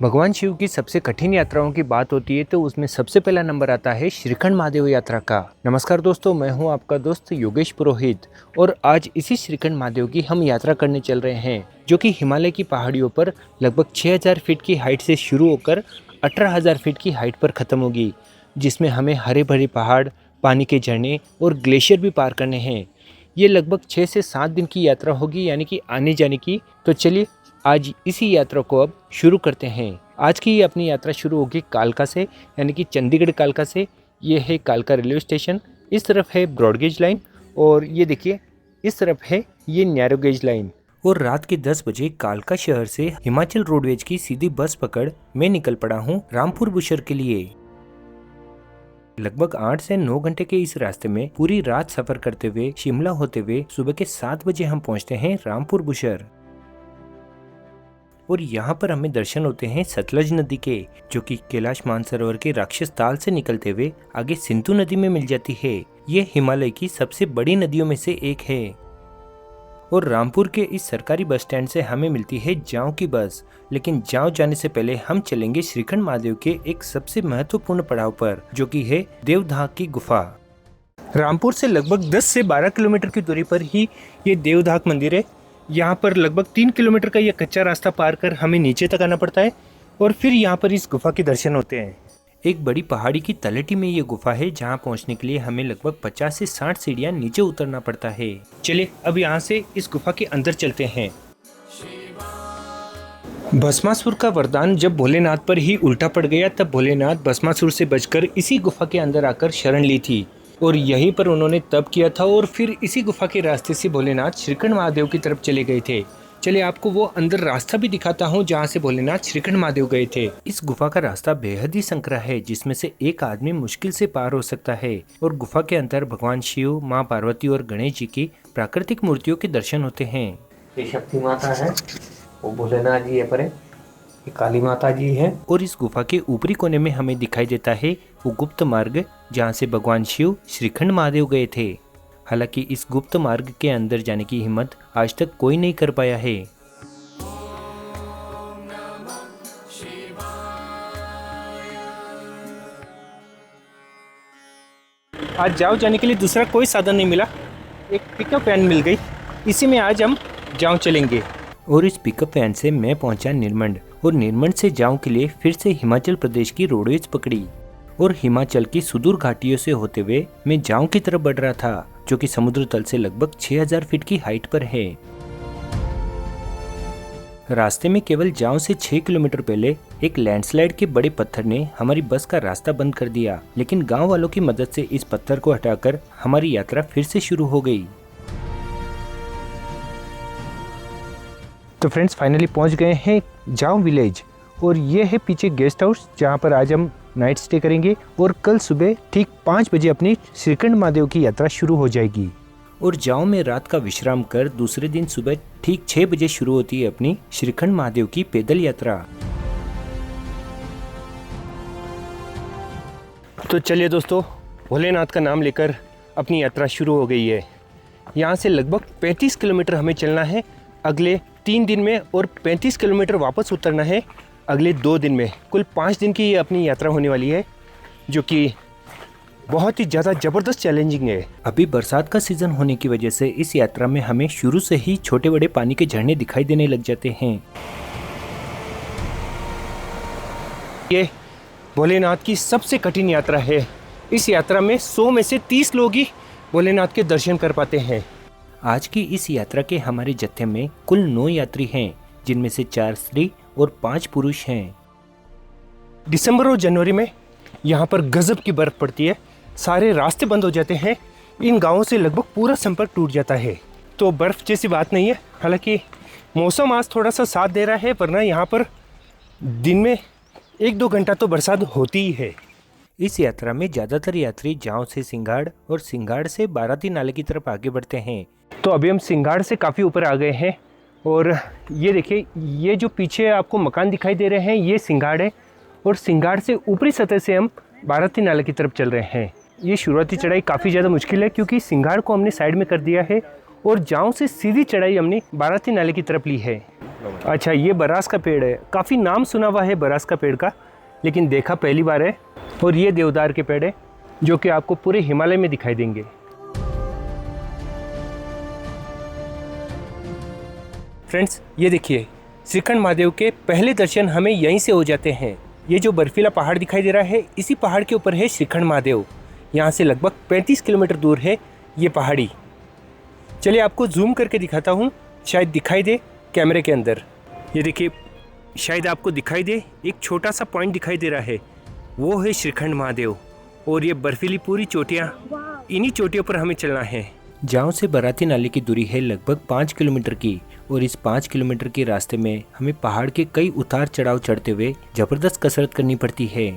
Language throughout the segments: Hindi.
भगवान शिव की सबसे कठिन यात्राओं की बात होती है तो उसमें सबसे पहला नंबर आता है श्रीखंड महादेव यात्रा का। नमस्कार दोस्तों, मैं हूं आपका दोस्त योगेश पुरोहित और आज इसी श्रीखंड महादेव की हम यात्रा करने चल रहे हैं, जो कि हिमालय की पहाड़ियों पर लगभग 6000 फीट की हाइट से शुरू होकर 18000 फीट की हाइट पर ख़त्म होगी, जिसमें हमें हरे भरे पहाड़, पानी के झरने और ग्लेशियर भी पार करने हैं। ये लगभग 6 से 7 दिन की यात्रा होगी, यानी कि आने जाने की। तो चलिए आज इसी यात्रा को अब शुरू करते हैं। आज की ये अपनी यात्रा शुरू होगी कालका से, यानी कि चंडीगढ़ कालका से। ये है कालका रेलवे स्टेशन, इस तरफ है ब्रॉडगेज लाइन और ये देखिए इस तरफ है ये नैरो गेज लाइन। और रात के 10 बजे कालका शहर से हिमाचल रोडवेज की सीधी बस पकड़ मैं निकल पड़ा हूँ रामपुर बुशर के लिए। लगभग 8 से 9 घंटे के इस रास्ते में पूरी रात सफर करते हुए शिमला होते हुए सुबह के 7 बजे हम पहुँचते हैं रामपुर बुशर। और यहाँ पर हमें दर्शन होते हैं सतलज नदी के, जो कि कैलाश मानसरोवर के राक्षस ताल से निकलते हुए आगे सिंधु नदी में मिल जाती है। ये हिमालय की सबसे बड़ी नदियों में से एक है। और रामपुर के इस सरकारी बस स्टैंड से हमें मिलती है जांव की बस। लेकिन जांव जाने से पहले हम चलेंगे श्रीखंड महादेव के एक सबसे महत्वपूर्ण पड़ाव पर, जो कि है देवधाक की गुफा। रामपुर से लगभग 10 से 12 किलोमीटर की दूरी पर ही ये देवधाक मंदिर है। यहाँ पर लगभग 3 किलोमीटर का ये कच्चा रास्ता पार कर हमें नीचे तक आना पड़ता है और फिर यहाँ पर इस गुफा के दर्शन होते हैं। एक बड़ी पहाड़ी की तलहटी में ये गुफा है, जहाँ पहुँचने के लिए हमें लगभग 50 से 60 सीढ़ियाँ नीचे उतरना पड़ता है। चलिए अब यहाँ से इस गुफा के अंदर चलते हैं। भस्मासुर का वरदान जब भोलेनाथ पर ही उल्टा पड़ गया, तब भोलेनाथ भस्मासुर से बचकर इसी गुफा के अंदर आकर शरण ली थी और यहीं पर उन्होंने तप किया था। और फिर इसी गुफा के रास्ते से भोलेनाथ श्रीखंड महादेव की तरफ चले गए थे। चलिए आपको वो अंदर रास्ता भी दिखाता हूँ जहाँ से भोलेनाथ श्रीखंड महादेव गए थे। इस गुफा का रास्ता बेहद ही संकरा है, जिसमें से एक आदमी मुश्किल से पार हो सकता है। और गुफा के अंदर भगवान शिव, माँ पार्वती और गणेश जी की प्राकृतिक मूर्तियों के दर्शन होते हैं। ये शक्ति माता है, वो भोलेनाथ जी है, पर ये काली माता जी है। और इस गुफा के ऊपरी कोने में हमें दिखाई देता है वो गुप्त मार्ग, जहाँ से भगवान शिव श्रीखंड महादेव गए थे। हालांकि इस गुप्त मार्ग के अंदर जाने की हिम्मत आज तक कोई नहीं कर पाया है। आज जाओ जाने के लिए दूसरा कोई साधन नहीं मिला, एक पिकअप वैन मिल गई, इसी में आज हम जाओ चलेंगे। और इस पिकअप वैन से मैं पहुंचा निर्मंड और निर्मंड से जाऊं के लिए फिर से हिमाचल प्रदेश की रोडवेज पकड़ी और हिमाचल की सुदूर घाटियों से होते हुए मैं जाऊं की तरफ बढ़ रहा था, जो कि समुद्र तल से लगभग 6000 फीट की हाइट पर है। रास्ते में केवल जाऊं से 6 किलोमीटर पहले एक लैंडस्लाइड के बड़े पत्थर ने हमारी बस का रास्ता बंद कर दिया, लेकिन गाँव वालों की मदद से इस पत्थर को हटाकर हमारी यात्रा फिर से शुरू हो गई। तो फ्रेंड्स फाइनली पहुंच गए हैं जाओ विलेज और ये है पीछे गेस्ट हाउस, जहां पर आज हम नाइट स्टे करेंगे और कल सुबह ठीक 5 बजे अपनी श्रीखंड महादेव की यात्रा शुरू हो जाएगी। और जाओ में रात का विश्राम कर दूसरे दिन सुबह ठीक 6 बजे शुरू होती है अपनी श्रीखंड महादेव की पैदल यात्रा। तो चलिए दोस्तों, भोलेनाथ का नाम लेकर अपनी यात्रा शुरू हो गई है। यहाँ से लगभग 35 किलोमीटर हमें चलना है अगले 3 दिन में और 35 किलोमीटर वापस उतरना है अगले 2 दिन में। कुल 5 दिन की ये अपनी यात्रा होने वाली है, जो कि बहुत ही ज़्यादा ज़बरदस्त चैलेंजिंग है। अभी बरसात का सीज़न होने की वजह से इस यात्रा में हमें शुरू से ही छोटे बड़े पानी के झरने दिखाई देने लग जाते हैं। ये भोलेनाथ की सबसे कठिन यात्रा है। इस यात्रा में 100 में से 30 लोग ही भोलेनाथ के दर्शन कर पाते हैं। आज की इस यात्रा के हमारे जत्थे में कुल 9 यात्री हैं, जिनमें से 4 स्त्री और 5 पुरुष हैं। दिसंबर और जनवरी में यहाँ पर गजब की बर्फ पड़ती है, सारे रास्ते बंद हो जाते हैं, इन गांवों से लगभग पूरा संपर्क टूट जाता है। तो बर्फ जैसी बात नहीं है। हालांकि मौसम आज थोड़ा सा साथ दे रहा है, वरना यहाँ पर दिन में 1-2 घंटा तो बरसात होती ही है। इस यात्रा में ज़्यादातर यात्री जाओ से सिंघाड़ और सिंघाड़ से बाराती नाले की तरफ आगे बढ़ते हैं। तो अभी हम सिंघाड़ से काफ़ी ऊपर आ गए हैं और ये देखिए, ये जो पीछे आपको मकान दिखाई दे रहे हैं ये सिंघाड़ है और सिंघाड़ से ऊपरी सतह से हम बाराती नाले की तरफ चल रहे हैं। ये शुरुआती चढ़ाई काफ़ी ज़्यादा मुश्किल है, क्योंकि सिंघाड़ को हमने साइड में कर दिया है और जाओ से सीधी चढ़ाई हमने बाराती नाले की तरफ ली है। अच्छा, ये बरास का पेड़ है। काफ़ी नाम सुना हुआ है बरास का पेड़ का, लेकिन देखा पहली बार है। और ये देवदार के पेड़ है जो कि आपको पूरे हिमालय में दिखाई देंगे। फ्रेंड्स, ये देखिए, श्रीखंड महादेव के पहले दर्शन हमें यहीं से हो जाते हैं। ये जो बर्फीला पहाड़ दिखाई दे रहा है, इसी पहाड़ के ऊपर है श्रीखंड महादेव। यहाँ से लगभग 35 किलोमीटर दूर है ये पहाड़ी। चलिए आपको जूम करके दिखाता हूँ, शायद दिखाई दे कैमरे के अंदर। ये देखिए, शायद आपको दिखाई दे, एक छोटा सा पॉइंट दिखाई दे रहा है, वो है श्रीखंड महादेव। और ये बर्फीली पूरी चोटियाँ, इन्हीं चोटियों पर हमें चलना है। जाओ से बराती नाले की दूरी है लगभग 5 किलोमीटर की, और इस 5 किलोमीटर के रास्ते में हमें पहाड़ के कई उतार चढ़ाव चढ़ते हुए जबरदस्त कसरत करनी पड़ती है।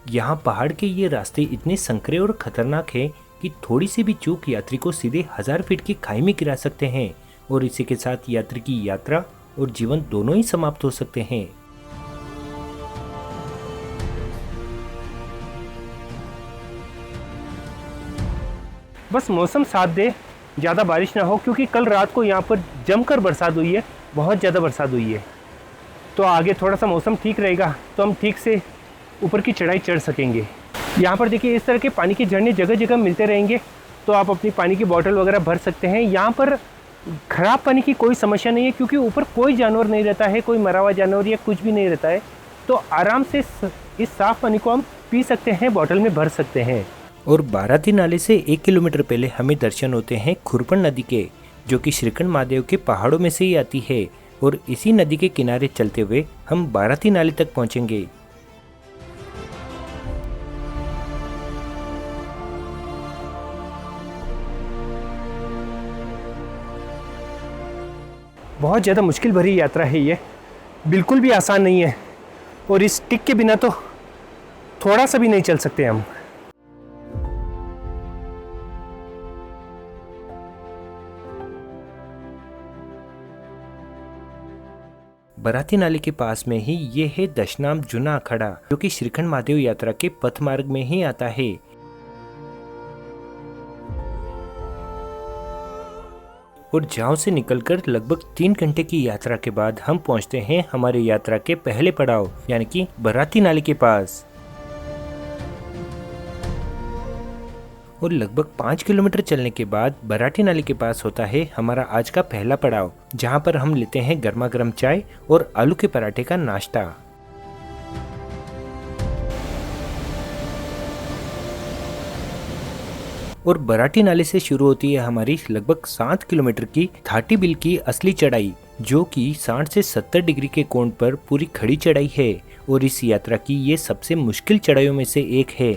यहाँ पहाड़ के ये रास्ते इतने संकरे और खतरनाक हैं कि थोड़ी सी भी चूक यात्री को सीधे 1000 फीट की खाई में गिरा सकते हैं, और इसी के साथ यात्री की यात्रा और जीवन दोनों ही समाप्त हो सकते हैं। बस मौसम साथ दे, ज़्यादा बारिश ना हो, क्योंकि कल रात को यहाँ पर जमकर बरसात हुई है, बहुत ज़्यादा बरसात हुई है। तो आगे थोड़ा सा मौसम ठीक रहेगा तो हम ठीक से ऊपर की चढ़ाई चढ़ सकेंगे। यहाँ पर देखिए, इस तरह के पानी के झरने जगह जगह मिलते रहेंगे, तो आप अपनी पानी की बोतल वगैरह भर सकते हैं। यहाँ पर ख़राब पानी की कोई समस्या नहीं है, क्योंकि ऊपर कोई जानवर नहीं रहता है, कोई मरा हुआ जानवर या कुछ भी नहीं रहता है। तो आराम से इस साफ़ पानी को हम पी सकते हैं, बोतल में भर सकते हैं। और बाराती नाले से 1 किलोमीटर पहले हमें दर्शन होते हैं खुरपन नदी के, जो कि श्रीखंड महादेव के पहाड़ों में से ही आती है। और इसी नदी के किनारे चलते हुए हम बाराती नाले तक पहुंचेंगे। बहुत ज़्यादा मुश्किल भरी यात्रा है ये, बिल्कुल भी आसान नहीं है। और इस टिक के बिना तो थोड़ा सा भी नहीं चल सकते हम। बराती नाले के पास में ही ये है दशनाम जूना अखाड़ा, जो कि श्रीखंड महादेव यात्रा के पथ मार्ग में ही आता है। और जाओ से निकलकर लगभग 3 घंटे की यात्रा के बाद हम पहुंचते हैं हमारी यात्रा के पहले पड़ाव, यानी कि बराती नाले के पास। और लगभग 5 किलोमीटर चलने के बाद बराती नाले के पास होता है हमारा आज का पहला पड़ाव, जहां पर हम लेते हैं गर्मा गर्म चाय और आलू के पराठे का नाश्ता। और बराती नाले से शुरू होती है हमारी लगभग 7 किलोमीटर की थाटी बिल की असली चढ़ाई, जो कि 60 से 70 डिग्री के कोण पर पूरी खड़ी चढ़ाई है। और इस यात्रा की ये सबसे मुश्किल चढ़ाइयों में से एक है।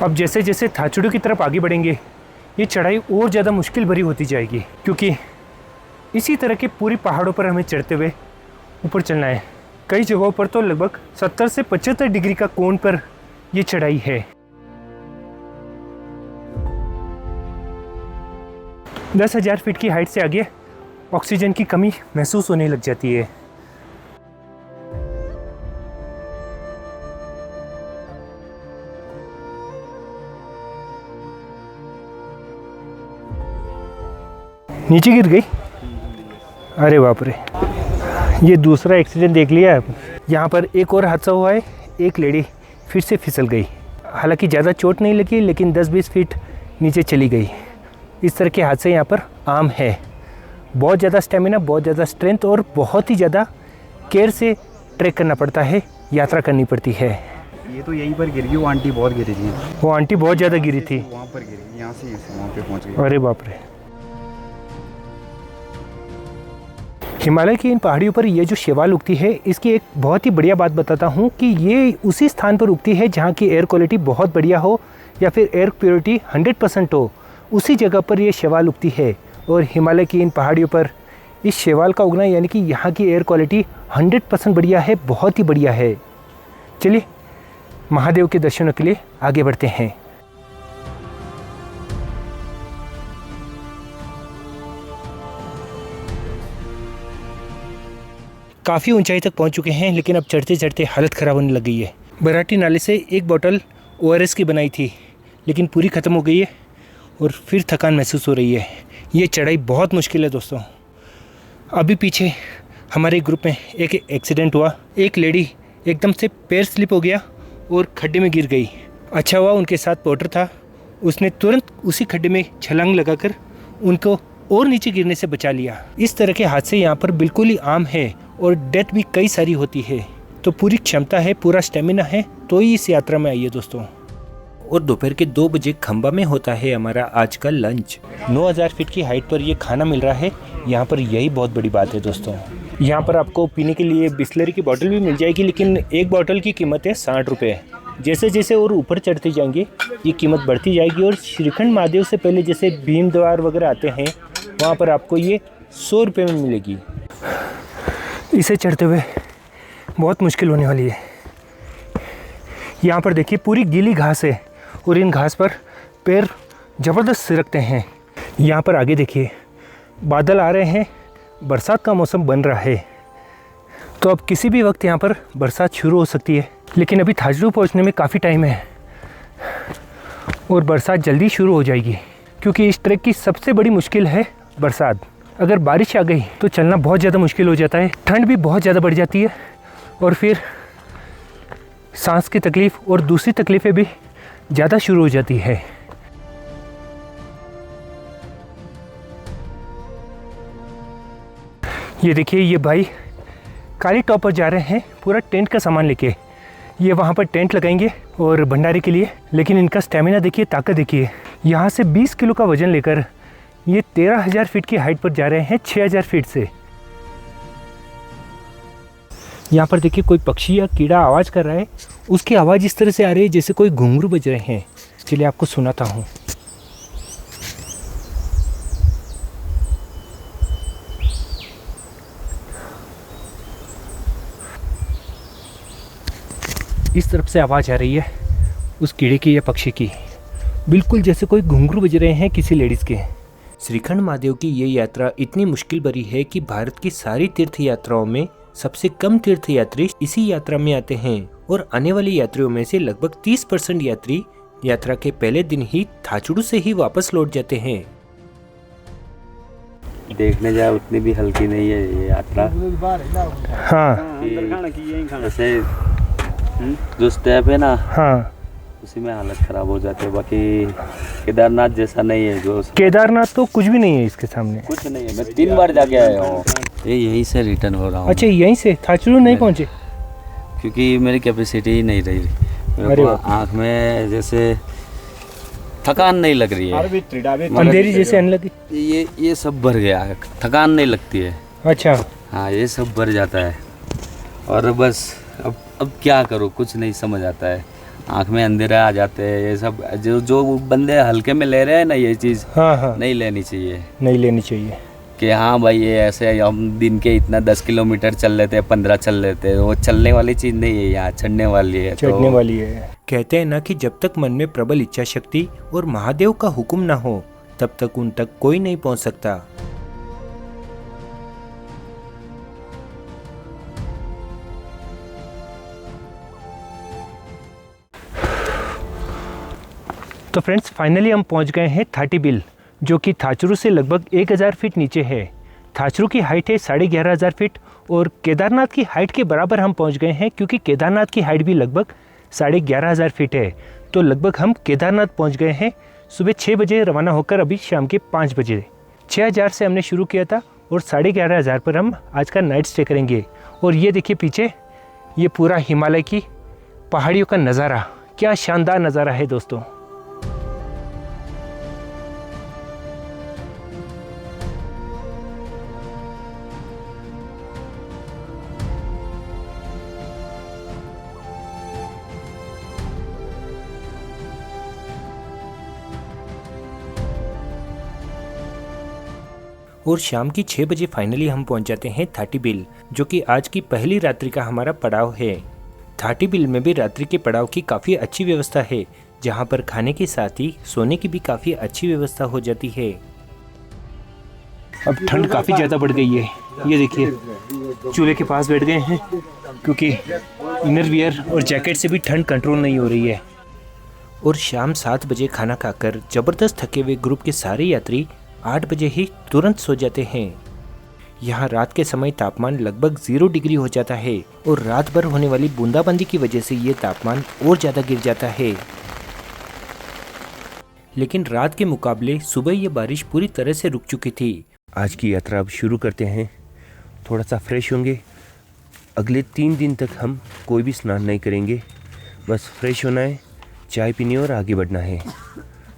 अब जैसे जैसे थाचुड़ू की तरफ आगे बढ़ेंगे, ये चढ़ाई और ज़्यादा मुश्किल भरी होती जाएगी, क्योंकि इसी तरह के पूरी पहाड़ों पर हमें चढ़ते हुए ऊपर चलना है। कई जगहों पर तो लगभग 70 से 75 डिग्री का कोण पर ये चढ़ाई है। 10,000 फीट की हाइट से आगे ऑक्सीजन की कमी महसूस होने लग जाती है। नीचे गिर गई, अरे बाप रे, ये दूसरा एक्सीडेंट देख लिया है। यहाँ पर एक और हादसा हुआ है, एक लेडी फिर से फिसल गई। हालांकि ज़्यादा चोट नहीं लगी, लेकिन 10-20 फीट नीचे चली गई। इस तरह के हादसे यहाँ पर आम है। बहुत ज़्यादा स्टेमिना, बहुत ज़्यादा स्ट्रेंथ और बहुत ही ज़्यादा केयर से ट्रैक करना पड़ता है, यात्रा करनी पड़ती है। ये तो यहीं पर गिरी, वो आंटी बहुत गिरी थी। वो आंटी बहुत ज़्यादा गिरी थी, वहाँ पर गिरी, यहाँ से वहाँ पे पहुँच गई। अरे बाप रे। हिमालय की इन पहाड़ियों पर ये जो शैवाल उगती है, इसकी एक बहुत ही बढ़िया बात बताता हूँ कि ये उसी स्थान पर उगती है जहाँ की एयर क्वालिटी बहुत बढ़िया हो या फिर एयर प्योरिटी 100% हो, उसी जगह पर ये शैवाल उगती है। और हिमालय की इन पहाड़ियों पर इस शैवाल का उगना, यानी कि यहाँ की एयर क्वालिटी 100% बढ़िया है, बहुत ही बढ़िया है। चलिए महादेव के दर्शनों के लिए आगे बढ़ते हैं। काफ़ी ऊंचाई तक पहुंच चुके हैं, लेकिन अब चढ़ते चढ़ते हालत ख़राब होने लग गई है। बराती नाले से एक बोतल ORS की बनाई थी, लेकिन पूरी ख़त्म हो गई है और फिर थकान महसूस हो रही है। ये चढ़ाई बहुत मुश्किल है दोस्तों। अभी पीछे हमारे ग्रुप में एक एक्सीडेंट हुआ, एक लेडी एकदम से पैर स्लिप हो गया और खड्डे में गिर गई। अच्छा हुआ उनके साथ पोर्टर था, उसने तुरंत उसी खड्डे में छलांग लगाकर उनको और नीचे गिरने से बचा लिया। इस तरह के हादसे यहाँ पर बिल्कुल ही आम है और डेथ भी कई सारी होती है। तो पूरी क्षमता है, पूरा स्टेमिना है तो ही इस यात्रा में आइए दोस्तों। और दोपहर के 2 बजे खंबा में होता है हमारा आज का लंच। 9000 फीट की हाइट पर ये खाना मिल रहा है यहाँ पर, यही बहुत बड़ी बात है दोस्तों। यहाँ पर आपको पीने के लिए बिस्लरी की बोतल भी मिल जाएगी, लेकिन एक बोतल की कीमत है 60 रुपये। जैसे जैसे और ऊपर चढ़ते जाएंगे ये कीमत बढ़ती जाएगी। और श्रीखंड महादेव से पहले जैसे भीम द्वार वगैरह आते हैं वहाँ पर आपको ये 100 रुपये में मिलेगी। इसे चढ़ते हुए बहुत मुश्किल होने वाली है। यहाँ पर देखिए पूरी गीली घास है और इन घास पर पैर ज़बरदस्त सिरकते हैं। यहाँ पर आगे देखिए बादल आ रहे हैं, बरसात का मौसम बन रहा है। तो अब किसी भी वक्त यहाँ पर बरसात शुरू हो सकती है, लेकिन अभी थाजड़ू पहुँचने में काफ़ी टाइम है और बरसात जल्दी शुरू हो जाएगी, क्योंकि इस ट्रैक की सबसे बड़ी मुश्किल है बरसात। अगर बारिश आ गई तो चलना बहुत ज़्यादा मुश्किल हो जाता है, ठंड भी बहुत ज़्यादा बढ़ जाती है और फिर सांस की तकलीफ़ और दूसरी तकलीफ़ें भी ज़्यादा शुरू हो जाती है। ये देखिए ये भाई काली टॉप पर जा रहे हैं पूरा टेंट का सामान लेके। ये वहाँ पर टेंट लगाएंगे और भंडारे के लिए, लेकिन इनका स्टेमिना देखिए, ताकत देखिए। यहाँ से 20 किलो का वज़न लेकर ये 13,000 फीट की हाइट पर जा रहे हैं 6,000 फीट से। यहाँ पर देखिए कोई पक्षी या कीड़ा आवाज़ कर रहा है, उसकी आवाज़ इस तरह से आ रही है जैसे कोई घुंघरू बज रहे हैं। चलिए आपको सुनाता हूँ। इस तरफ से आवाज़ आ रही है उस कीड़े की या पक्षी की, बिल्कुल जैसे कोई घुंघरू बज रहे हैं किसी लेडीज़ के। श्रीखंड महादेव की ये यात्रा इतनी मुश्किल भरी है कि भारत की सारी तीर्थ यात्राओं में सबसे कम तीर्थयात्री इसी यात्रा में आते हैं और आने वाली यात्रियों में से लगभग 30% यात्री यात्रा के पहले दिन ही थाचड़ू से ही वापस लौट जाते हैं। देखने जाए उतनी भी हल्की नहीं है ये यात्रा। हाँ जैसे जो स्टेप है ना, हाँ उसी में हालत खराब हो जाती है। बाकी केदारनाथ जैसा नहीं है। जो केदारनाथ तो कुछ भी नहीं है इसके सामने, कुछ नहीं है। मैं 3 बार जाके आया हूँ। ये यहीं से रिटर्न हो रहा हूँ। अच्छा यहीं से थाचड़ू नहीं पहुँचे? क्योंकि मेरी कैपेसिटी ही नहीं रही। मेरे को आँख में जैसे थकान नहीं लग रही है, अंधेरी जैसे आने लगी। ये सब भर गया है, थकान नहीं लगती है। अच्छा हाँ ये सब भर जाता है और बस अब क्या करूँ, कुछ नहीं समझ आता है। आँख में अंधेरा आ जाते हैं। ये सब जो बंदे हल्के में ले रहे हैं ना, ये चीज़ हाँ नहीं लेनी चाहिए। नहीं लेनी चाहिए कि हाँ भाई ये ऐसे हम दिन के इतना 10 किलोमीटर चल लेते हैं, 15 चल लेते हैं, वो चलने वाली चीज़ नहीं है, यहाँ चढ़ने वाली है। चढ़ने वाली है। कहते हैं ना कि जब तक मन में प्रबल इच्छा शक्ति और महादेव का हुक्म ना हो तब तक उन तक कोई नहीं पहुँच सकता। तो फ्रेंड्स फाइनली हम पहुंच गए हैं थाटी बिल, जो कि थाचड़ू से लगभग 1000 फीट नीचे है। थाचड़ू की हाइट है 11,500 फीट और केदारनाथ की हाइट के बराबर हम पहुंच गए हैं, क्योंकि केदारनाथ की हाइट भी लगभग 11,500 फीट है। तो लगभग हम केदारनाथ पहुंच गए हैं। सुबह 6 बजे रवाना होकर अभी शाम के 5 बजे 6,000 से हमने शुरू किया था और 11,500 पर हम आज का नाइट स्टे करेंगे। और ये देखिए पीछे ये पूरा हिमालय की पहाड़ियों का नज़ारा, क्या शानदार नज़ारा है दोस्तों। और शाम की 6 बजे फाइनली हम पहुंच जाते हैं थाटी बिल, जो कि आज की पहली रात्रि का हमारा पड़ाव है। थाटी बिल में भी रात्रि के पड़ाव की काफ़ी अच्छी व्यवस्था है, जहां पर खाने के साथ ही सोने की भी काफ़ी अच्छी व्यवस्था हो जाती है। अब ठंड काफ़ी ज़्यादा बढ़ गई है। ये देखिए चूल्हे के पास बैठ गए हैं, क्योंकि इनर वियर और जैकेट से भी ठंड कंट्रोल नहीं हो रही है। और शाम 7 बजे खाना खाकर ज़बरदस्त थके हुए ग्रुप के सारे यात्री 8 बजे ही तुरंत सो जाते हैं। यहाँ रात के समय तापमान लगभग 0 डिग्री हो जाता है और रात भर होने वाली बूंदाबांदी की वजह से ये तापमान और ज़्यादा गिर जाता है। लेकिन रात के मुकाबले सुबह ये बारिश पूरी तरह से रुक चुकी थी। आज की यात्रा अब शुरू करते हैं। थोड़ा सा फ्रेश होंगे। अगले 3 दिन तक हम कोई भी स्नान नहीं करेंगे, बस फ्रेश होना है, चाय पीनी है और आगे बढ़ना है।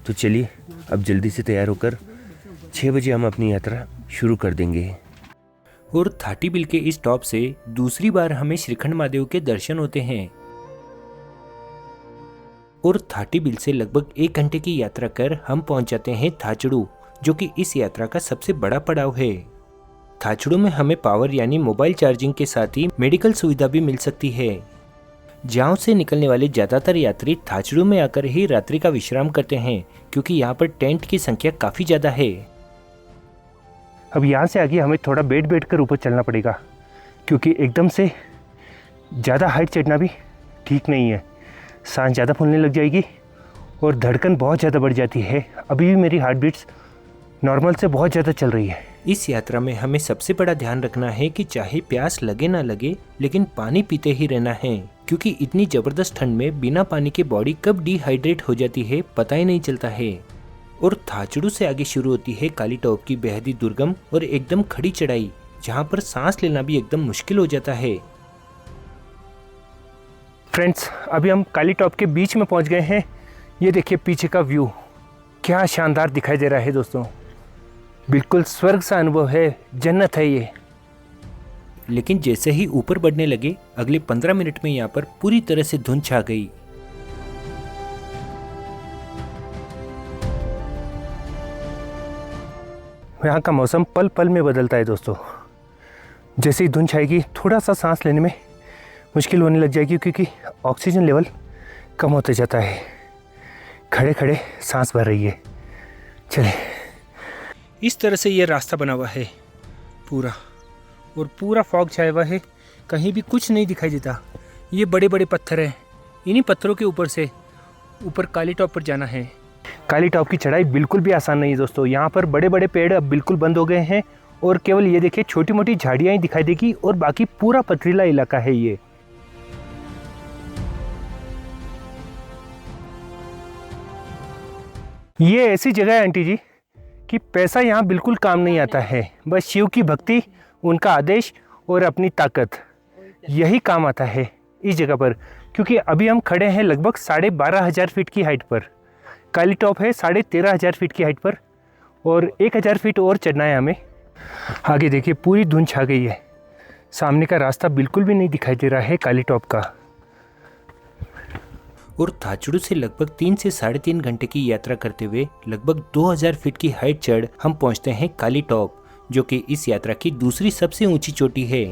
तो चलिए अब जल्दी से तैयार होकर 6 बजे हम अपनी यात्रा शुरू कर देंगे। और थाटी बिल के इस टॉप से दूसरी बार हमें श्रीखंड महादेव के दर्शन होते हैं। और थाटी बिल से लगभग 1 घंटे की यात्रा कर हम पहुंच जाते हैं थाचड़ू, जो कि इस यात्रा का सबसे बड़ा पड़ाव है। थाचड़ू में हमें पावर यानी मोबाइल चार्जिंग के साथ ही मेडिकल सुविधा भी मिल सकती है। जाओ से निकलने वाले ज्यादातर यात्री थाचड़ू में आकर ही रात्रि का विश्राम करते हैं, क्योंकि यहाँ पर टेंट की संख्या काफी ज्यादा है। अब यहाँ से आगे हमें थोड़ा बैठ कर ऊपर चलना पड़ेगा, क्योंकि एकदम से ज़्यादा हाइट चढ़ना भी ठीक नहीं है। सांस ज़्यादा फूलने लग जाएगी और धड़कन बहुत ज़्यादा बढ़ जाती है। अभी भी मेरी हार्ट बीट्स नॉर्मल से बहुत ज़्यादा चल रही है। इस यात्रा में हमें सबसे बड़ा ध्यान रखना है कि चाहे प्यास लगे ना लगे, लेकिन पानी पीते ही रहना है, क्योंकि इतनी ज़बरदस्त ठंड में बिना पानी के बॉडी कब डिहाइड्रेट हो जाती है पता ही नहीं चलता है। और थाचड़ू से आगे शुरू होती है काली टॉप की बेहद ही दुर्गम और एकदम खड़ी चढ़ाई, जहाँ पर सांस लेना भी एकदम मुश्किल हो जाता है। फ्रेंड्स, अभी हम काली टॉप के बीच में पहुंच गए हैं। ये देखिए पीछे का व्यू क्या शानदार दिखाई दे रहा है दोस्तों। बिल्कुल स्वर्ग सा अनुभव है, जन्नत है ये। लेकिन जैसे ही ऊपर बढ़ने लगे, अगले 15 मिनट में यहाँ पर पूरी तरह से धुंध छा गई। यहाँ का मौसम पल पल में बदलता है दोस्तों। जैसे ही धुंध छाएगी थोड़ा सा सांस लेने में मुश्किल होने लग जाएगी, क्योंकि ऑक्सीजन लेवल कम होते जाता है। खड़े खड़े सांस भर रही है। चले, इस तरह से ये रास्ता बना हुआ है पूरा, और पूरा फॉग छाया हुआ है, कहीं भी कुछ नहीं दिखाई देता। ये बड़े बड़े पत्थर हैं, इन्हीं पत्थरों के ऊपर से ऊपर काली टॉप पर जाना है। काली टॉप की चढ़ाई बिल्कुल भी आसान नहीं है दोस्तों। यहाँ पर बड़े बड़े पेड़ अब बिल्कुल बंद हो गए हैं और केवल ये देखिए छोटी मोटी झाड़ियाँ ही दिखाई देगी, और बाकी पूरा पथरीला इलाका है ये। ये ऐसी जगह है आंटी जी कि पैसा यहाँ बिल्कुल काम नहीं आता है। बस शिव की भक्ति, उनका आदेश और अपनी ताकत, यही काम आता है इस जगह पर। क्योंकि अभी हम खड़े हैं लगभग 12,500 फीट की हाइट पर। काली टॉप है 13,500 फीट की हाइट पर, और 1,000 फीट और चढ़ना है हमें। आगे देखिए पूरी धुंध छा गई है, सामने का रास्ता बिल्कुल भी नहीं दिखाई दे रहा है काली टॉप का। और थाचड़ू से लगभग 3 से 3.5 घंटे की यात्रा करते हुए लगभग 2000 फीट की हाइट चढ़ हम पहुंचते हैं काली टॉप, जो कि इस यात्रा की दूसरी सबसे ऊंची चोटी है।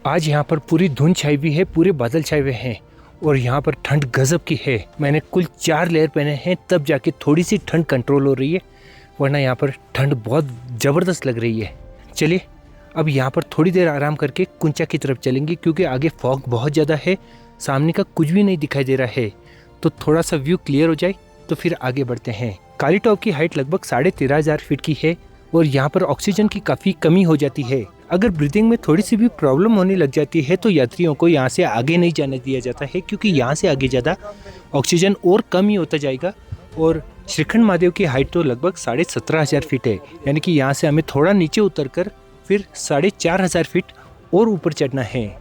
आज यहाँ पर पूरी धुंध छाई हुई है, पूरे बादल छाए हुए हैं, और यहाँ पर ठंड गजब की है। मैंने कुल 4 लेयर पहने हैं, तब जाके थोड़ी सी ठंड कंट्रोल हो रही है, वरना यहाँ पर ठंड बहुत ज़बरदस्त लग रही है। चलिए अब यहाँ पर थोड़ी देर आराम करके कुंचा की तरफ चलेंगे, क्योंकि आगे फॉग बहुत ज़्यादा है, सामने का कुछ भी नहीं दिखाई दे रहा है। तो थोड़ा सा व्यू क्लियर हो जाए तो फिर आगे बढ़ते हैं। काली टॉप की हाइट लगभग 13,500 फीट की है, और यहाँ पर ऑक्सीजन की काफ़ी कमी हो जाती है। अगर ब्रीदिंग में थोड़ी सी भी प्रॉब्लम होने लग जाती है तो यात्रियों को यहाँ से आगे नहीं जाने दिया जाता है, क्योंकि यहाँ से आगे ज़्यादा ऑक्सीजन और कम ही होता जाएगा। और श्रीखंड महादेव की हाइट तो लगभग 17,500 फीट है, यानी कि यहाँ से हमें थोड़ा नीचे उतरकर फिर 4,500 फीट और ऊपर चढ़ना है।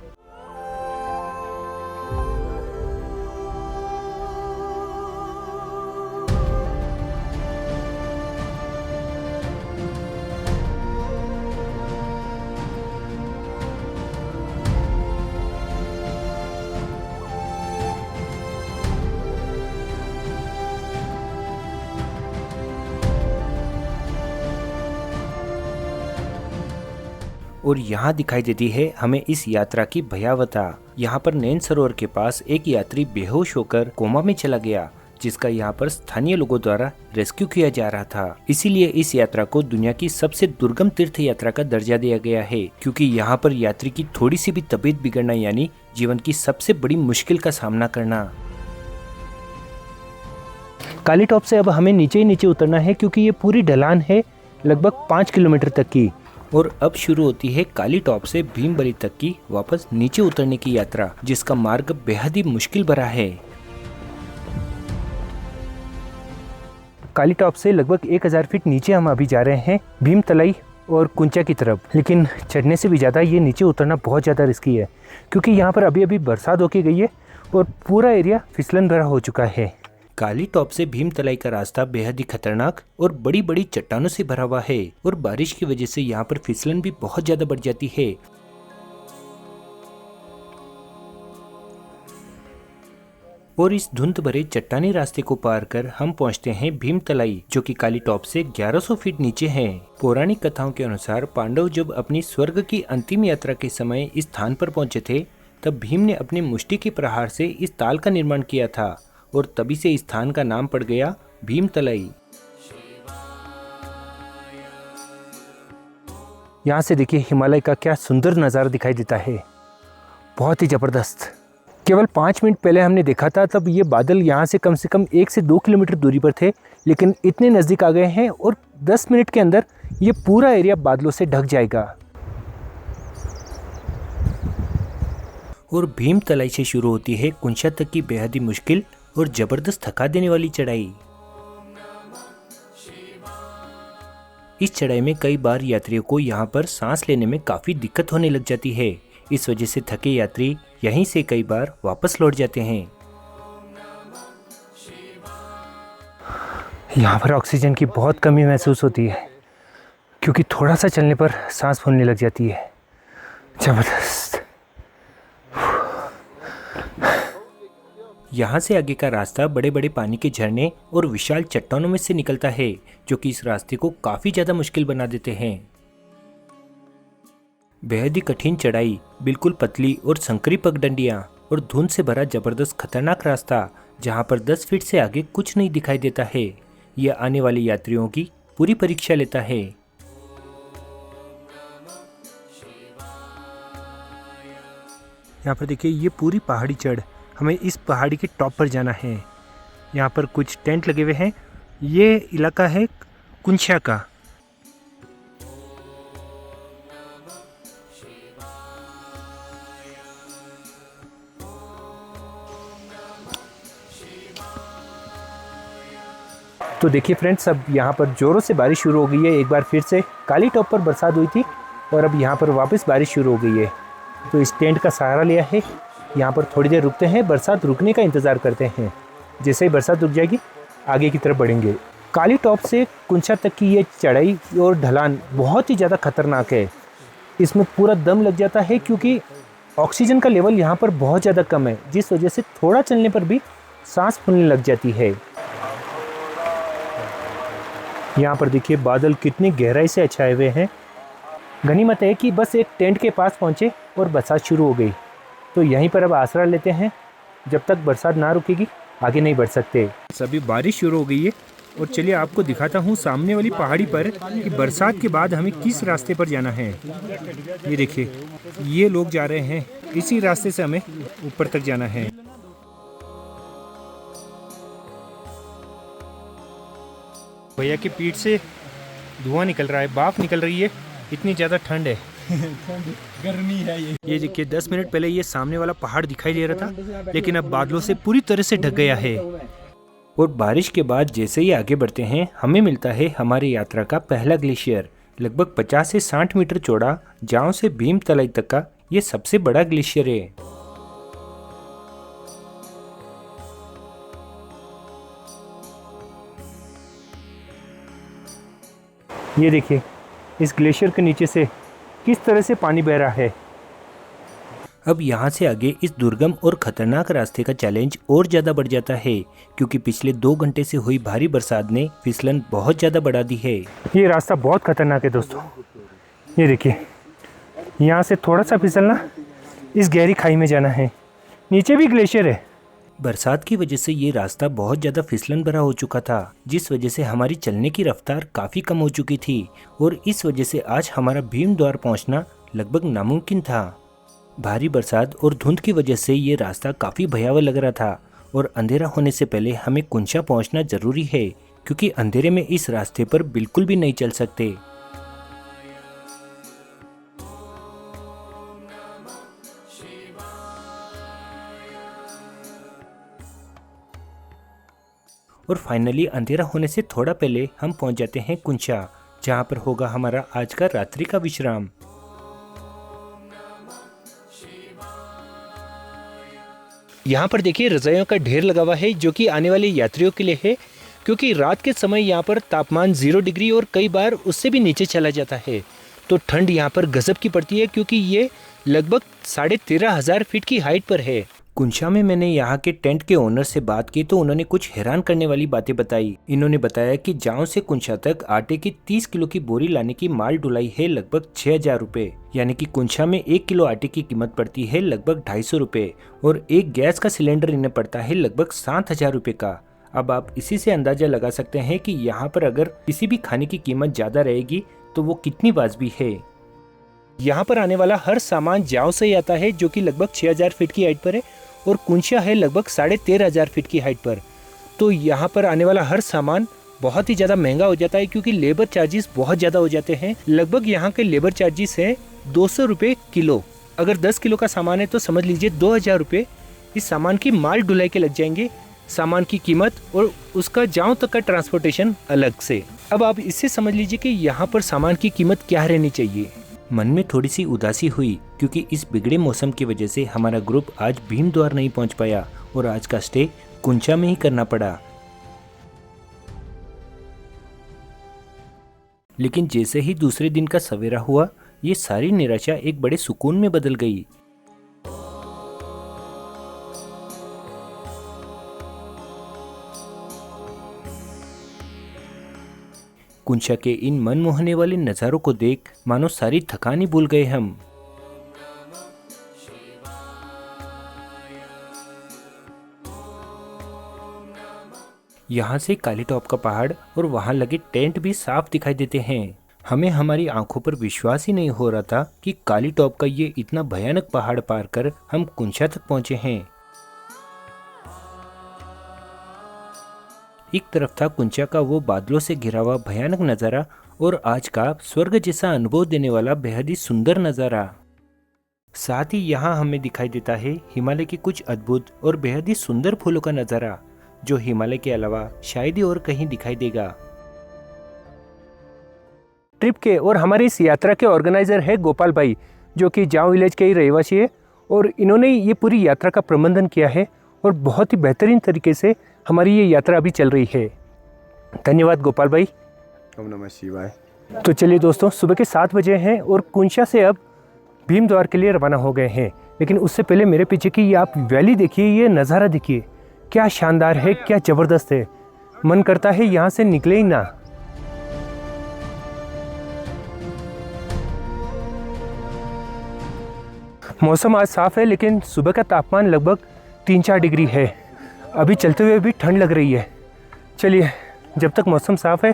और यहाँ दिखाई देती है हमें इस यात्रा की भयावता। यहाँ पर नैन सरोवर के पास एक यात्री बेहोश होकर कोमा में चला गया, जिसका यहाँ पर स्थानीय लोगों द्वारा रेस्क्यू किया जा रहा था। इसीलिए इस यात्रा को दुनिया की सबसे दुर्गम तीर्थ यात्रा का दर्जा दिया गया है, क्योंकि यहाँ पर यात्री की थोड़ी सी भी तबीयत बिगड़ना यानी जीवन की सबसे बड़ी मुश्किल का सामना करना। काली टॉप से अब हमें नीचे ही नीचे उतरना है क्योंकि ये पूरी ढलान है लगभग 5 किलोमीटर तक की। और अब शुरू होती है काली टॉप से भीमबली तक की वापस नीचे उतरने की यात्रा, जिसका मार्ग बेहद ही मुश्किल भरा है। काली टॉप से लगभग 1000 फीट नीचे हम अभी जा रहे हैं भीमतलाई और कुंचा की तरफ, लेकिन चढ़ने से भी ज़्यादा ये नीचे उतरना बहुत ज़्यादा रिस्की है क्योंकि यहाँ पर अभी अभी बरसात होके गई है और पूरा एरिया फिसलन भरा हो चुका है। काली टॉप से भीमतलाई का रास्ता बेहद ही खतरनाक और बड़ी बड़ी चट्टानों से भरा हुआ है और बारिश की वजह से यहाँ पर फिसलन भी बहुत ज़्यादा बढ़ जाती है। और इस धुंध भरे चट्टानी रास्ते को पार कर हम पहुंचते हैं भीमतलाई, जो कि काली टॉप से 1100 फीट नीचे है। पौराणिक कथाओं के अनुसार पांडव जब अपनी स्वर्ग की अंतिम यात्रा के समय इस स्थान पर पहुंचे थे, तब भीम ने अपने मुष्टि के प्रहार से इस ताल का निर्माण किया था और तभी से इस स्थान का नाम पड़ गया भीमतलाई। यहाँ से देखिए हिमालय का क्या सुंदर नज़ारा दिखाई देता है, बहुत ही जबरदस्त। केवल 5 मिनट पहले हमने देखा था तब ये बादल यहाँ से कम 1 से 2 किलोमीटर दूरी पर थे, लेकिन इतने नज़दीक आ गए हैं और 10 मिनट के अंदर ये पूरा एरिया बादलों से ढक जाएगा। और भीमतलाई से शुरू होती है कुंचा तक की बेहद ही मुश्किल और ज़बरदस्त थका देने वाली चढ़ाई। इस चढ़ाई में कई बार यात्रियों को यहाँ पर सांस लेने में काफ़ी दिक्कत होने लग जाती है। इस वजह से थके यात्री यहीं से कई बार वापस लौट जाते हैं। यहाँ पर ऑक्सीजन की बहुत कमी महसूस होती है क्योंकि थोड़ा सा चलने पर सांस फूलने लग जाती है। जबरदस्त। यहाँ से आगे का रास्ता बड़े बड़े पानी के झरने और विशाल चट्टानों में से निकलता है, जो कि इस रास्ते को काफ़ी ज़्यादा मुश्किल बना देते हैं। बेहद ही कठिन चढ़ाई, बिल्कुल पतली और संकरी पगडंडियाँ और धुंध से भरा जबरदस्त खतरनाक रास्ता, जहाँ पर 10 फीट से आगे कुछ नहीं दिखाई देता है। यह आने वाले यात्रियों की पूरी परीक्षा लेता है। यहाँ पर देखिए ये पूरी पहाड़ी चढ़, हमें इस पहाड़ी के टॉप पर जाना है। यहाँ पर कुछ टेंट लगे हुए हैं। ये इलाका है कुंचा का। तो देखिए फ्रेंड्स, अब यहाँ पर ज़ोरों से बारिश शुरू हो गई है। एक बार फिर से काली टॉप पर बरसात हुई थी और अब यहाँ पर वापस बारिश शुरू हो गई है। तो इस टेंट का सहारा लिया है, यहाँ पर थोड़ी देर रुकते हैं, बरसात रुकने का इंतज़ार करते हैं। जैसे ही बरसात रुक जाएगी आगे की तरफ बढ़ेंगे। काली टॉप से कुंचा तक की ये चढ़ाई और ढलान बहुत ही ज़्यादा खतरनाक है। इसमें पूरा दम लग जाता है क्योंकि ऑक्सीजन का लेवल यहाँ पर बहुत ज़्यादा कम है, जिस वजह से थोड़ा चलने पर भी सांस फूलने लग जाती है। यहाँ पर देखिए बादल कितनी गहराई से छाए हुए हैं। गनीमत है कि बस एक टेंट के पास पहुँचे और बरसात शुरू हो गई, तो यहीं पर अब आसरा लेते हैं। जब तक बरसात ना रुकेगी आगे नहीं बढ़ सकते। सभी बारिश शुरू हो गई है और चलिए आपको दिखाता हूँ सामने वाली पहाड़ी पर कि बरसात के बाद हमें किस रास्ते पर जाना है। ये देखिए ये लोग जा रहे हैं, इसी रास्ते से हमें ऊपर तक जाना है। भैया की पीठ से धुआं निकल रहा है, भाप निकल रही है, इतनी ज़्यादा ठंड है। गर्मी है ये देखिए 10 मिनट पहले ये सामने वाला पहाड़ दिखाई दे रहा था, लेकिन अब बादलों से पूरी तरह से ढक गया है। और बारिश के बाद जैसे ही आगे बढ़ते हैं हमें मिलता है हमारी यात्रा का पहला ग्लेशियर, लगभग 50 से 60 मीटर चौड़ा, जाओ से भीमतलाई तक का ये सबसे बड़ा ग्लेशियर है। ये देखिए इस ग्लेशियर के नीचे से किस तरह से पानी बह रहा है। अब यहाँ से आगे इस दुर्गम और खतरनाक रास्ते का चैलेंज और ज़्यादा बढ़ जाता है, क्योंकि पिछले 2 घंटे से हुई भारी बरसात ने फिसलन बहुत ज़्यादा बढ़ा दी है। ये रास्ता बहुत खतरनाक है दोस्तों। ये देखिए यहाँ से थोड़ा सा फिसलना इस गहरी खाई में जाना है, नीचे भी ग्लेशियर है। बरसात की वजह से ये रास्ता बहुत ज़्यादा फिसलन भरा हो चुका था, जिस वजह से हमारी चलने की रफ्तार काफ़ी कम हो चुकी थी और इस वजह से आज हमारा भीमद्वार पहुंचना लगभग नामुमकिन था। भारी बरसात और धुंध की वजह से ये रास्ता काफ़ी भयावह लग रहा था और अंधेरा होने से पहले हमें कुंचा पहुंचना जरूरी है, क्योंकि अंधेरे में इस रास्ते पर बिल्कुल भी नहीं चल सकते। और फाइनली अंधेरा होने से थोड़ा पहले हम पहुंच जाते हैं कुंचा, जहां पर होगा हमारा आज का रात्रि का विश्राम। यहाँ पर देखिए रजाइयों का ढेर लगा हुआ है, जो कि आने वाले यात्रियों के लिए है, क्योंकि रात के समय यहाँ पर तापमान 0 डिग्री और कई बार उससे भी नीचे चला जाता है। तो ठंड यहाँ पर गजब की पड़ती है, क्योंकि ये लगभग 13,500 फीट की हाइट पर है। कुंचा में मैंने यहाँ के टेंट के ओनर से बात की तो उन्होंने कुछ हैरान करने वाली बातें बताई। इन्होंने बताया कि जाओ से कुंचा तक आटे की 30 किलो की बोरी लाने की माल ढुलाई है लगभग 6,000 रुपए, यानी कि कुंचा में 1 किलो आटे की कीमत पड़ती है लगभग 250 रुपए, और एक गैस का सिलेंडर इन्हें पड़ता है लगभग 7,000 रुपए का। अब आप इसी से अंदाजा लगा सकते हैं कि यहाँ पर अगर किसी भी खाने की कीमत ज्यादा रहेगी तो वो कितनी वाजबी है। यहाँ पर आने वाला हर सामान जाओ से आता है, जो कि लगभग 6,000 फीट की हाइट पर है, और कुंचा है लगभग 13,500 फीट की हाइट पर। तो यहाँ पर आने वाला हर सामान बहुत ही ज़्यादा महंगा हो जाता है, क्योंकि लेबर चार्जेस बहुत ज़्यादा हो जाते हैं। लगभग यहाँ के लेबर चार्जेस हैं 200 रुपये किलो। अगर 10 किलो का सामान है तो समझ लीजिए 2,000 रुपये इस सामान की माल ढुलाई के लग जाएंगे, सामान की कीमत और उसका जाओ तक का ट्रांसपोर्टेशन अलग से। अब आप इससे समझ लीजिए कि यहाँ पर सामान की कीमत क्या रहनी चाहिए। मन में थोड़ी सी उदासी हुई, क्योंकि इस बिगड़े मौसम की वजह से हमारा ग्रुप आज भीमद्वार नहीं पहुंच पाया और आज का स्टे कुंचा में ही करना पड़ा। लेकिन जैसे ही दूसरे दिन का सवेरा हुआ, ये सारी निराशा एक बड़े सुकून में बदल गई। कुंचा के इन मन मोहने वाले नज़ारों को देख मानो सारी थकान ही भूल गए हम। यहाँ से काली टॉप का पहाड़ और वहाँ लगे टेंट भी साफ दिखाई देते हैं। हमें हमारी आंखों पर विश्वास ही नहीं हो रहा था कि काली टॉप का ये इतना भयानक पहाड़ पार कर हम कुंचा तक पहुँचे हैं। एक तरफ था कुंचा का वो बादलों से घिरा हुआ भयानक नज़ारा, और आज का स्वर्ग जैसा अनुभव देने वाला बेहद ही सुंदर नज़ारा। साथ ही यहाँ हमें दिखाई देता है हिमालय के कुछ अद्भुत और बेहद ही सुंदर फूलों का नज़ारा, जो हिमालय के अलावा शायद ही और कहीं दिखाई देगा। ट्रिप के और हमारी इस यात्रा के ऑर्गेनाइजर है गोपाल भाई, जो कि जाओ विलेज के ही रहवासी है, और इन्होंने ये पूरी यात्रा का प्रबंधन किया है और बहुत ही बेहतरीन तरीके से हमारी ये यात्रा अभी चल रही है। धन्यवाद गोपाल भाई। ओम नमः शिवाय। तो चलिए दोस्तों, सुबह के 7 बजे हैं और कुंचा से अब भीमद्वार के लिए रवाना हो गए हैं। लेकिन उससे पहले मेरे पीछे की ये आप वैली देखिए, ये नज़ारा देखिए, क्या शानदार है, क्या ज़बरदस्त है। मन करता है यहाँ से निकले ही ना। मौसम आज साफ है, लेकिन सुबह का तापमान लगभग 3-4 डिग्री है। अभी चलते हुए भी ठंड लग रही है। चलिए, जब तक मौसम साफ है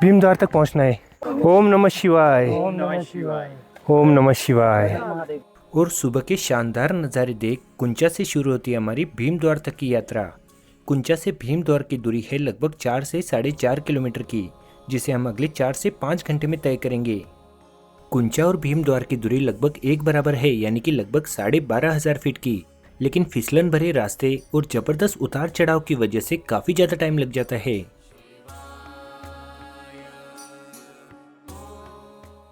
भीमद्वार तक पहुंचना है। ओम नमः शिवाय। ओम नमः शिवाय। ओम नमः शिवाय। और सुबह के शानदार नज़ारे देख कुंचा से शुरू होती है हमारी भीमद्वार तक की यात्रा। कुंचा से भीमद्वार की दूरी है लगभग 4 से 4.5 किलोमीटर की, जिसे हम अगले 4 से 5 घंटे में तय करेंगे। कुंचा और भीमद्वार की दूरी लगभग एक बराबर है, यानी कि लगभग 12,500 फीट की, लेकिन फिसलन भरे रास्ते और जबरदस्त उतार चढ़ाव की वजह से काफ़ी ज़्यादा टाइम लग जाता है।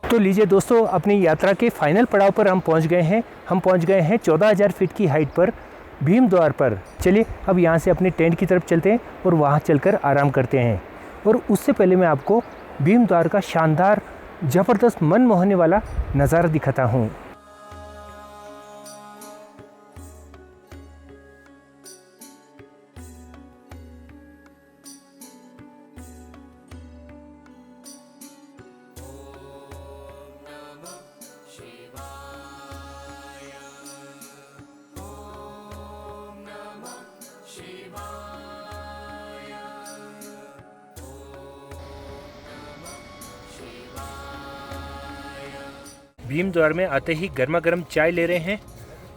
तो लीजिए दोस्तों, अपनी यात्रा के फाइनल पड़ाव पर हम पहुंच गए हैं। हम पहुंच गए हैं 14,000 फीट की हाइट पर भीमद्वार पर। चलिए अब यहाँ से अपने टेंट की तरफ चलते हैं और वहाँ चलकर आराम करते हैं। और उससे पहले मैं आपको भीमद्वार का शानदार ज़बरदस्त मन मोहने वाला नज़ारा दिखाता हूँ। भीमद्वार में आते ही गर्मा गर्म चाय ले रहे हैं,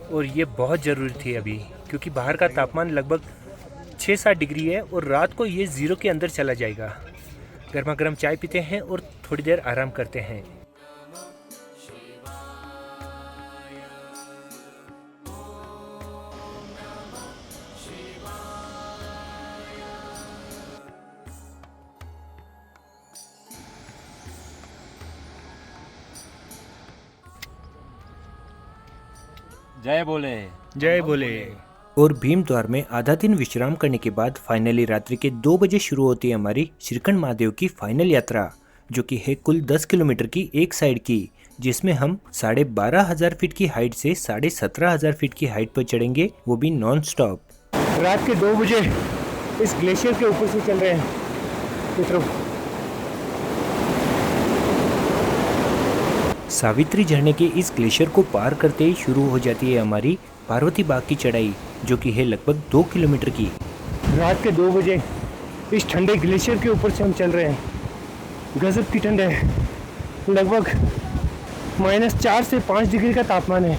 और ये बहुत ज़रूरी थी अभी, क्योंकि बाहर का तापमान लगभग 6-7 डिग्री है और रात को ये 0 के अंदर चला जाएगा। गर्मा गर्म चाय पीते हैं और थोड़ी देर आराम करते हैं। जय बोले। जय बोले। और भीमद्वार में आधा दिन विश्राम करने के बाद फाइनली रात्रि के 2 बजे शुरू होती है हमारी श्रीखंड महादेव की फाइनल यात्रा, जो कि है कुल 10 किलोमीटर की एक साइड की, जिसमें हम 12,500 फीट की हाइट से 17,500 फीट की हाइट पर चढ़ेंगे, वो भी नॉन स्टॉप। रात के 2 बजे इस ग्लेशियर के ऊपर से चल रहे हैं मित्रों। सावित्री झरने के इस ग्लेशियर को पार करते ही शुरू हो जाती है हमारी पार्वती बाग की चढ़ाई, जो कि है लगभग 2 किलोमीटर की। रात के 2 बजे इस ठंडे ग्लेशियर के ऊपर से हम चल रहे हैं। गजब की ठंड है, लगभग -4 से 5 डिग्री का तापमान है।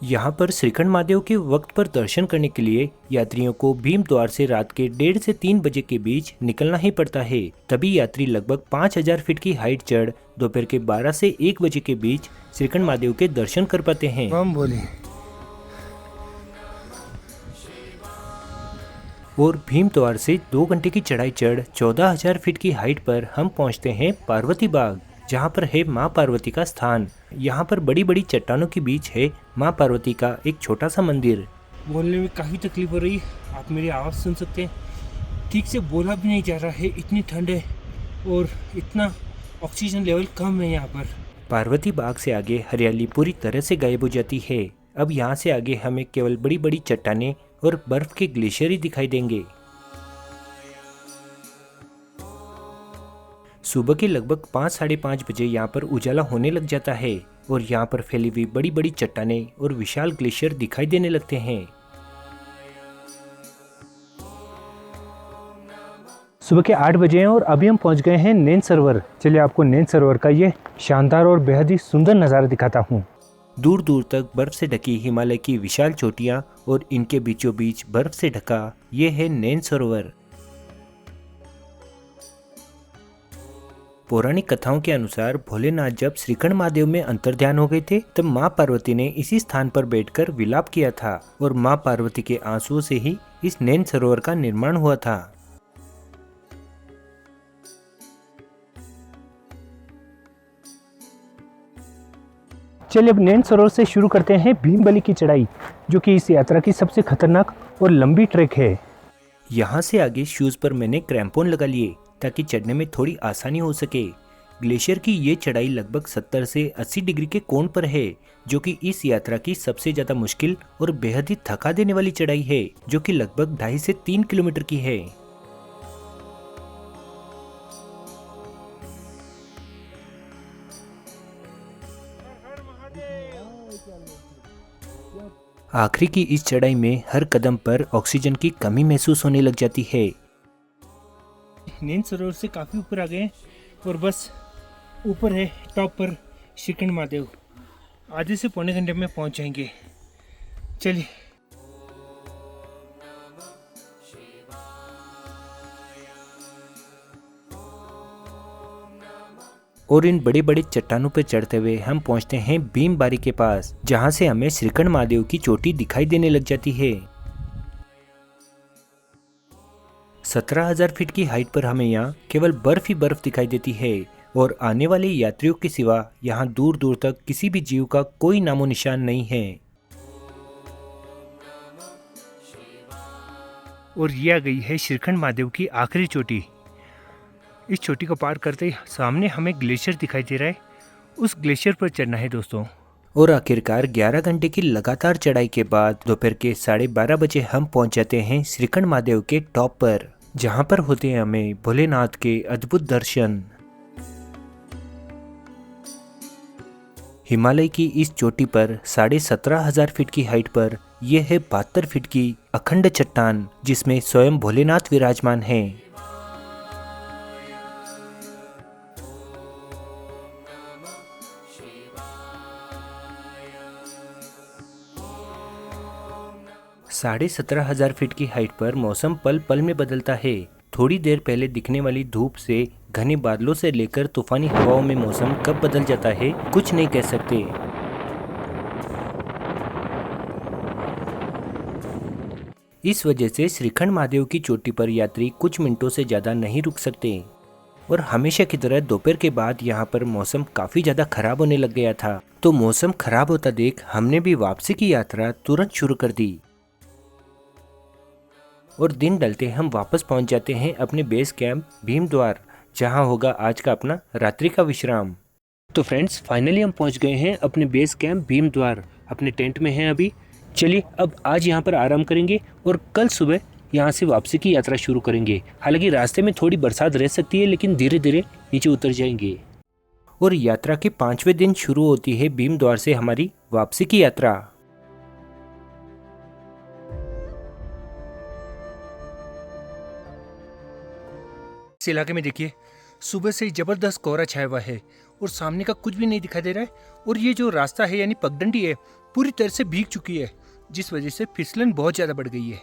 यहाँ पर श्रीखंड महादेव के वक्त पर दर्शन करने के लिए यात्रियों को भीमद्वार से रात के 1:30 से 3 बजे के बीच निकलना ही पड़ता है। तभी यात्री लगभग 5,000 फीट की हाइट चढ़ दोपहर के 12 से 1 बजे के बीच श्रीखंड महादेव के दर्शन कर पाते हैं। हम बोले। और भीमद्वार से 2 घंटे की चढ़ाई चढ़ 14,000 फीट की हाइट पर हम पहुँचते हैं पार्वती बाग, जहाँ पर है माँ पार्वती का स्थान। यहाँ पर बड़ी बड़ी चट्टानों के बीच है माँ पार्वती का एक छोटा सा मंदिर। बोलने में काफ़ी तकलीफ हो रही है, आप मेरी आवाज़ सुन सकते हैं। ठीक से बोला भी नहीं जा रहा है, इतनी ठंड है और इतना ऑक्सीजन लेवल कम है यहाँ पर। पार्वती बाग से आगे हरियाली पूरी तरह से गायब हो जाती है। अब यहाँ से आगे हमें केवल बड़ी बड़ी चट्टानें और बर्फ के ग्लेशियर ही दिखाई देंगे। सुबह के लगभग 5-5:30 बजे यहाँ पर उजाला होने लग जाता है और यहाँ पर फैली हुई बड़ी बड़ी चट्टानें और विशाल ग्लेशियर दिखाई देने लगते हैं। सुबह के 8 बजे हैं और अभी हम पहुंच गए हैं नैन सरोवर। चलिए आपको नैन सरोवर का ये शानदार और बेहद ही सुंदर नज़ारा दिखाता हूँ। दूर दूर तक बर्फ से ढकी हिमालय की विशाल चोटियाँ और इनके बीचों बीच बर्फ से ढका ये है नैन सरोवर। पौराणिक कथाओं के अनुसार भोलेनाथ जब श्रीखंड महादेव में अंतर्ध्यान हो गए थे, तब माँ पार्वती ने इसी स्थान पर बैठकर विलाप किया था और माँ पार्वती के आंसुओं से ही इस नैन सरोवर का निर्माण हुआ था। चलिए अब नैन सरोवर से शुरू करते हैं भीमबली की चढ़ाई, जो कि इस यात्रा की सबसे खतरनाक और लंबी ट्रैक है। यहाँ से आगे शूज पर मैंने क्रैम्पोन लगा लिए ताकि चढ़ने में थोड़ी आसानी हो सके। ग्लेशियर की ये चढ़ाई लगभग 70 से 80 डिग्री के कोण पर है, जो कि इस यात्रा की सबसे ज़्यादा मुश्किल और बेहद ही थका देने वाली चढ़ाई है, जो कि लगभग 2.5 से 3 किलोमीटर की है। आखिरी की इस चढ़ाई में हर कदम पर ऑक्सीजन की कमी महसूस होने लग जाती है। नैन सरोवर से काफ़ी ऊपर आ गए हैं और बस ऊपर है टॉप पर श्रीखंड महादेव। आधे से पौने घंटे में पहुंच जाएंगे। चलिए और इन बड़े बड़े चट्टानों पर चढ़ते हुए हम पहुंचते हैं भीमबारी के पास, जहां से हमें श्रीखंड महादेव की चोटी दिखाई देने लग जाती है। 17,000 फीट की हाइट पर हमें यहाँ केवल बर्फ ही बर्फ दिखाई देती है और आने वाले यात्रियों के सिवा यहाँ दूर दूर तक किसी भी जीव का कोई नामो निशान नहीं है। और ये आ गई है श्रीखंड महादेव की आखिरी चोटी। इस चोटी को पार करते ही सामने हमें ग्लेशियर दिखाई दे रहा है, उस ग्लेशियर पर चढ़ना है दोस्तों। और आखिरकार 11 घंटे की लगातार चढ़ाई के बाद दोपहर के 12:30 बजे हम पहुंच जाते हैं श्रीखंड महादेव के टॉप पर, जहां पर होते हैं हमें भोलेनाथ के अद्भुत दर्शन। हिमालय की इस चोटी पर 17,500 फीट की हाइट पर यह है 72 फीट की अखंड चट्टान, जिसमें स्वयं भोलेनाथ विराजमान हैं। 17,500 फीट की हाइट पर मौसम पल पल में बदलता है। थोड़ी देर पहले दिखने वाली धूप से घने बादलों से लेकर तूफानी हवाओं में मौसम कब बदल जाता है कुछ नहीं कह सकते। इस वजह से श्रीखंड महादेव की चोटी पर यात्री कुछ मिनटों से ज़्यादा नहीं रुक सकते और हमेशा की तरह दोपहर के बाद यहाँ पर मौसम काफ़ी ज़्यादा खराब होने लग गया था। तो मौसम खराब होता देख हमने भी वापसी की यात्रा तुरंत शुरू कर दी और दिन ढलते हम वापस पहुँच जाते हैं अपने बेस कैंप भीमद्वार, जहाँ होगा आज का अपना रात्रि का विश्राम। तो फ्रेंड्स फाइनली हम पहुँच गए हैं अपने बेस कैंप भीमद्वार, अपने टेंट में हैं अभी। चलिए अब आज यहाँ पर आराम करेंगे और कल सुबह यहाँ से वापसी की यात्रा शुरू करेंगे। हालांकि रास्ते में थोड़ी बरसात रह सकती है लेकिन धीरे धीरे नीचे उतर जाएंगे। और यात्रा के 5वें दिन शुरू होती है भीमद्वार से हमारी वापसी की यात्रा। इस इलाके में देखिए सुबह से ही जबरदस्त कोहरा छाया हुआ है और सामने का कुछ भी नहीं दिखाई दे रहा है। और ये जो रास्ता है यानी पगडंडी है पूरी तरह से भीग चुकी है, जिस वजह से फिसलन बहुत ज़्यादा बढ़ गई है।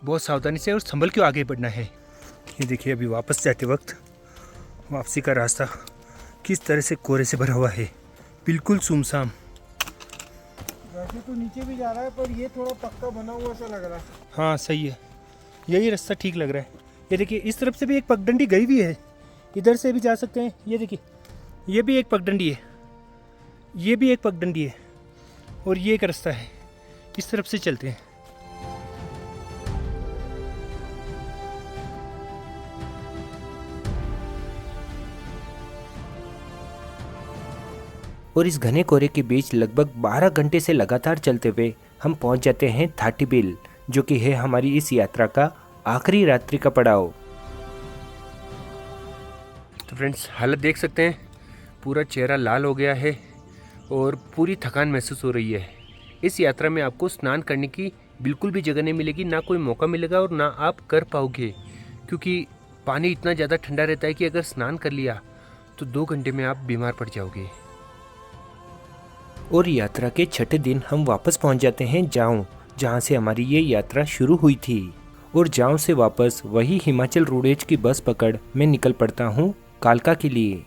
बहुत सावधानी से और संभल के आगे बढ़ना है। ये देखिए अभी वापस जाते वक्त वापसी का रास्ता किस तरह से कोहरे से भरा हुआ है, बिल्कुल सुमसाम। वैसे तो नीचे भी जा रहा है पर ये थोड़ा पक्का बना हुआ सा लग रहा है। हाँ सही है, यही रास्ता ठीक लग रहा है। ये देखिए इस तरफ से भी एक पगडंडी गई हुई है, इधर से भी जा सकते हैं। ये देखिए ये भी एक पगडंडी है, ये भी एक पगडंडी है और ये एक रास्ता है, इस तरफ से चलते हैं। और इस घने कोहरे के बीच लगभग 12 घंटे से लगातार चलते हुए हम पहुंच जाते हैं थाटीबिल, जो कि है हमारी इस यात्रा का आखिरी रात्रि का पड़ाव। तो फ्रेंड्स हालत देख सकते हैं, पूरा चेहरा लाल हो गया है और पूरी थकान महसूस हो रही है। इस यात्रा में आपको स्नान करने की बिल्कुल भी जगह नहीं मिलेगी, ना कोई मौका मिलेगा और ना आप कर पाओगे, क्योंकि पानी इतना ज़्यादा ठंडा रहता है कि अगर स्नान कर लिया तो 2 घंटे में आप बीमार पड़ जाओगे। और यात्रा के 6ठे दिन हम वापस पहुंच जाते हैं जाऊं, जहां से हमारी ये यात्रा शुरू हुई थी। और जाऊं से वापस वही हिमाचल रोडवेज की बस पकड़ मैं निकल पड़ता हूं कालका के लिए।